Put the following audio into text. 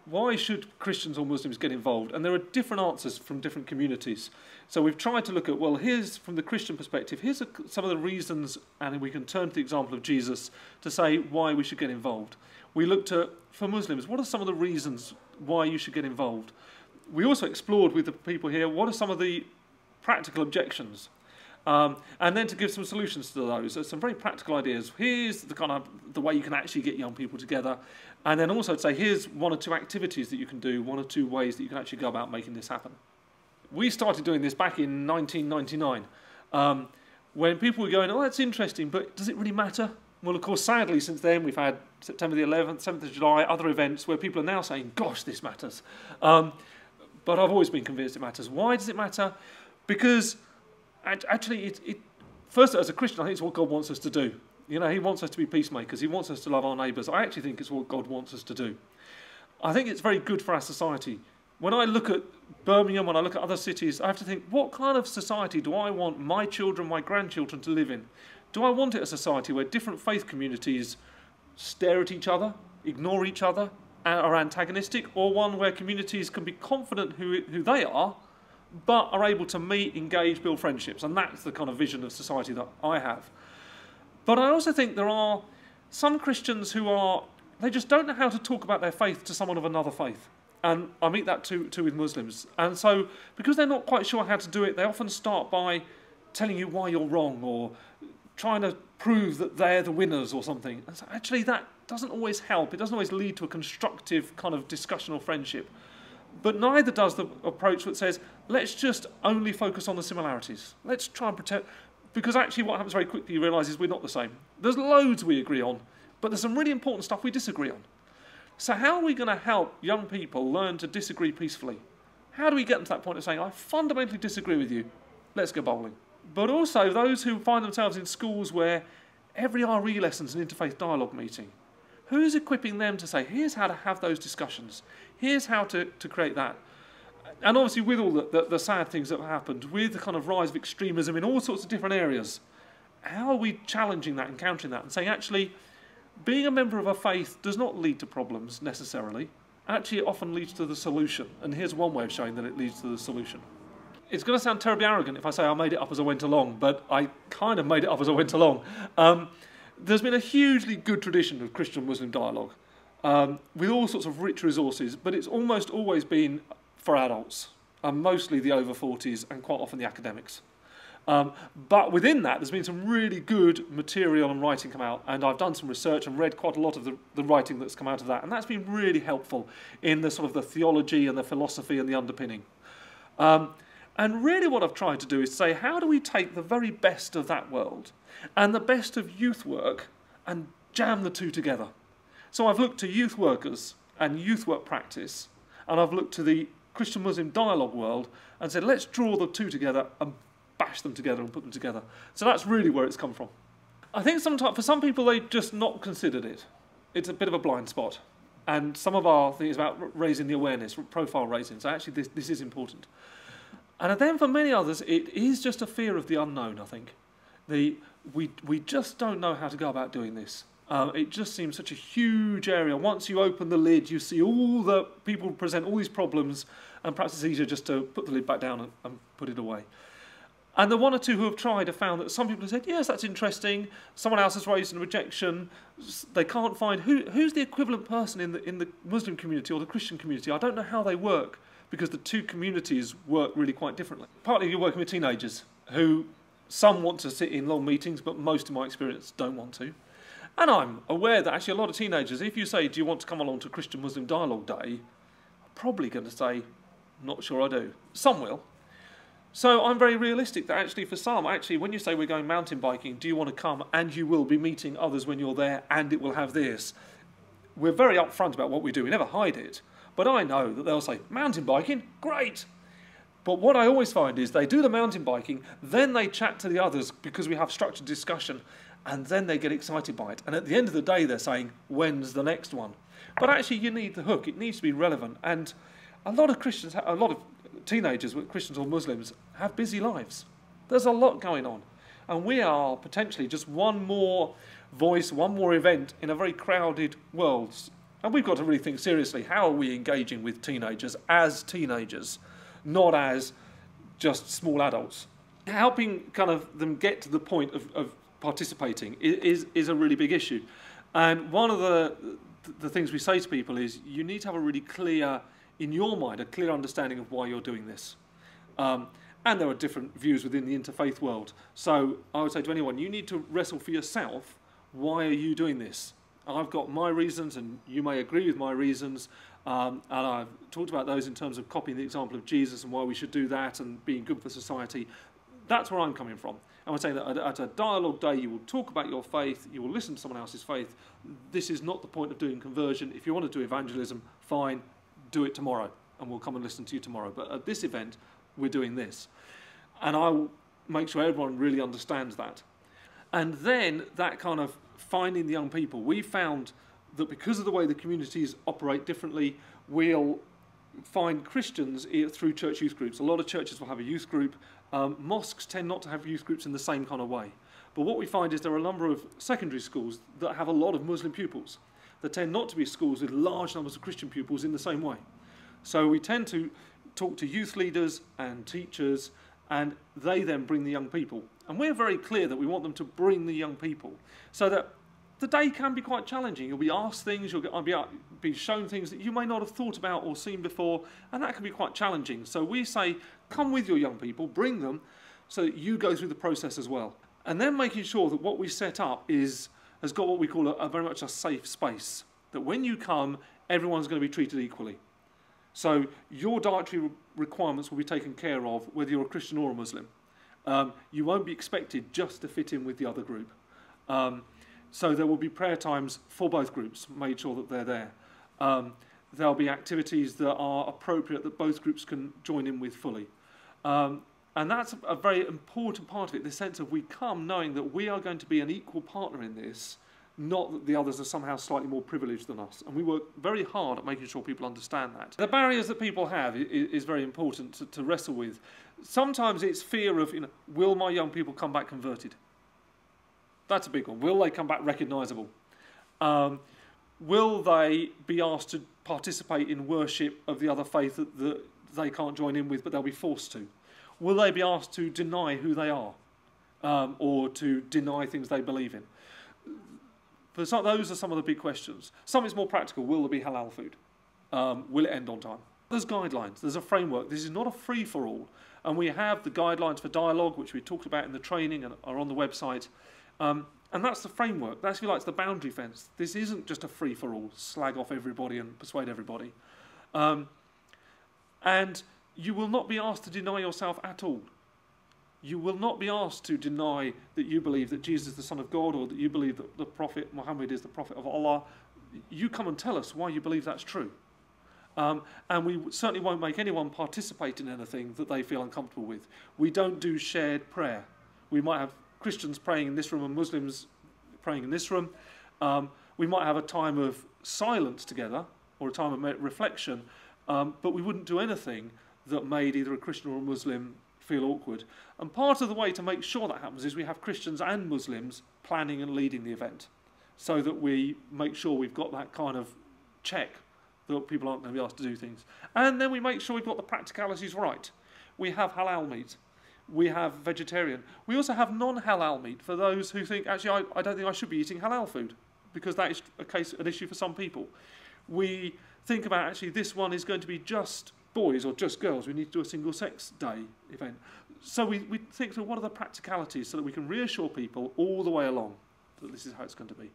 why should Christians or Muslims get involved? And there are different answers from different communities. So we've tried to look at, well, here's, from the Christian perspective, here's some of the reasons, and we can turn to the example of Jesus to say why we should get involved. We looked at, for Muslims, what are some of the reasons why you should get involved? We also explored with the people here, what are some of the practical objections? And then to give some solutions to those. So some very practical ideas. Here's the way you can actually get young people together. And then also to say, here's one or two activities that you can do, one or two ways that you can actually go about making this happen. We started doing this back in 1999, when people were going, oh, that's interesting, but does it really matter? Well, of course, sadly, since then, we've had September the 11th, 7th of July, other events where people are now saying, gosh, this matters. But I've always been convinced it matters. Why does it matter? Because actually, first, as a Christian, I think it's what God wants us to do. You know, he wants us to be peacemakers. He wants us to love our neighbours. I actually think it's what God wants us to do. I think it's very good for our society. When I look at Birmingham, when I look at other cities, I have to think, what kind of society do I want my children, my grandchildren to live in? Do I want it a society where different faith communities stare at each other, ignore each other, are antagonistic, or one where communities can be confident who they are, but are able to meet, engage, build friendships? And that's the kind of vision of society that I have. But I also think there are some Christians they just don't know how to talk about their faith to someone of another faith. And I meet that too with Muslims. And so, because they're not quite sure how to do it, they often start by telling you why you're wrong, or trying to prove that they're the winners or something. And so actually that doesn't always help. It doesn't always lead to a constructive kind of discussion or friendship. But neither does the approach that says, let's just only focus on the similarities. Let's try and protect... Because actually what happens very quickly, you realise, is we're not the same. There's loads we agree on, but there's some really important stuff we disagree on. So how are we going to help young people learn to disagree peacefully? How do we get them to that point of saying, I fundamentally disagree with you, let's go bowling? But also those who find themselves in schools where every RE lesson's an interfaith dialogue meeting. Who's equipping them to say, here's how to have those discussions, here's how to create that? And obviously with all the sad things that have happened, with the kind of rise of extremism in all sorts of different areas, how are we challenging that and countering that and saying, actually, being a member of a faith does not lead to problems necessarily. Actually, it often leads to the solution. And here's one way of showing that it leads to the solution. It's going to sound terribly arrogant if I say I made it up as I went along, but I kind of made it up as I went along. There's been a hugely good tradition of Christian-Muslim dialogue with all sorts of rich resources, but it's almost always been for adults, and mostly the over 40s and quite often the academics. But within that, there's been some really good material and writing come out, and I've done some research and read quite a lot of the writing that's come out of that, and that's been really helpful in the sort of the theology and the philosophy and the underpinning. And really what I've tried to do is say, how do we take the very best of that world and the best of youth work and jam the two together? So I've looked to youth workers and youth work practice, and I've looked to the Christian-Muslim dialogue world and said, let's draw the two together and bash them together and put them together. So that's really where it's come from. I think sometimes for some people, they've just not considered it. It's a bit of a blind spot. And some of our thing is about raising the awareness, profile raising. So actually this is important. And then for many others, it is just a fear of the unknown, I think. We just don't know how to go about doing this. It just seems such a huge area. Once you open the lid, you see all the people present all these problems, and perhaps it's easier just to put the lid back down and put it away. And the one or two who have tried have found that some people have said, yes, that's interesting. Someone else has raised an objection. They can't find who's the equivalent person in the Muslim community or the Christian community. I don't know how they work, because the two communities work really quite differently. Partly you're working with teenagers who some want to sit in long meetings, but most, in my experience, don't want to. And I'm aware that actually a lot of teenagers, if you say, do you want to come along to Christian-Muslim Dialogue Day, are probably going to say, not sure I do. Some will. So I'm very realistic that actually for some, when you say we're going mountain biking, do you want to come? And you will be meeting others when you're there, and it will have this. We're very upfront about what we do. We never hide it. But I know that they'll say, mountain biking? Great! But what I always find is they do the mountain biking, then they chat to the others because we have structured discussion, and then they get excited by it. And at the end of the day, they're saying, when's the next one? But actually, you need the hook. It needs to be relevant. And a lot of Christians, a lot of teenagers, Christians or Muslims, have busy lives. There's a lot going on. And we are potentially just one more voice, one more event in a very crowded world. And we've got to really think seriously, how are we engaging with teenagers as teenagers, not as just small adults? Helping kind of them get to the point of participating is a really big issue. And one of the things we say to people is you need to have a really clear, in your mind, a clear understanding of why you're doing this. And there are different views within the interfaith world. So I would say to anyone, you need to wrestle for yourself, why are you doing this? I've got my reasons, and you may agree with my reasons, and I've talked about those in terms of copying the example of Jesus and why we should do that and being good for society. That's where I'm coming from. And we're saying that at a dialogue day, you will talk about your faith, you will listen to someone else's faith. This is not the point of doing conversion. If you want to do evangelism, fine, do it tomorrow, and we'll come and listen to you tomorrow. But at this event, we're doing this. And I'll make sure everyone really understands that. And then that kind of finding the young people, we found that because of the way the communities operate differently, we'll find Christians through church youth groups. A lot of churches will have a youth group. Mosques tend not to have youth groups in the same kind of way. But what we find is there are a number of secondary schools that have a lot of Muslim pupils. There tend not to be schools with large numbers of Christian pupils in the same way. So we tend to talk to youth leaders and teachers, and they then bring the young people. And we're very clear that we want them to bring the young people, so that the day can be quite challenging. You'll be asked things, you'll be shown things that you may not have thought about or seen before, and that can be quite challenging. So we say, come with your young people, bring them, so that you go through the process as well. And then making sure that what we set up has got what we call a very much a safe space, that when you come, everyone's going to be treated equally. So your dietary requirements will be taken care of, whether you're a Christian or a Muslim. You won't be expected just to fit in with the other group. So there will be prayer times for both groups, made sure that they're there. There'll be activities that are appropriate that both groups can join in with fully. And that's a very important part of it, the sense of we come knowing that we are going to be an equal partner in this, not that the others are somehow slightly more privileged than us. And we work very hard at making sure people understand that. The barriers that people have is very important to wrestle with. Sometimes it's fear of, will my young people come back converted? That's a big one. Will they come back recognisable? Will they be asked to participate in worship of the other faith that they can't join in with, but they'll be forced to? Will they be asked to deny who they are, or to deny things they believe in? Those are some of the big questions. Some is more practical. Will there be halal food? Will it end on time? There's guidelines. There's a framework. This is not a free-for-all. And we have the guidelines for dialogue, which we talked about in the training and are on the website. And that's the framework. That's, if you like, the boundary fence. This isn't just a free-for-all, slag off everybody and persuade everybody. And you will not be asked to deny yourself at all. You will not be asked to deny that you believe that Jesus is the Son of God, or that you believe that the Prophet Muhammad is the Prophet of Allah. You come and tell us why you believe that's true. And we certainly won't make anyone participate in anything that they feel uncomfortable with. We don't do shared prayer. We might have Christians praying in this room and Muslims praying in this room. We might have a time of silence together, or a time of reflection, but we wouldn't do anything that made either a Christian or a Muslim feel awkward. And part of the way to make sure that happens is we have Christians and Muslims planning and leading the event, so that we make sure we've got that kind of check that people aren't going to be asked to do things. And then we make sure we've got the practicalities right. We have halal meat. We have vegetarian. We also have non-halal meat for those who think, actually, I don't think I should be eating halal food, because that is an issue for some people. We think about, actually, this one is going to be just boys or just girls. We need to do a single-sex day event. So we think through what are the practicalities so that we can reassure people all the way along that this is how it's going to be.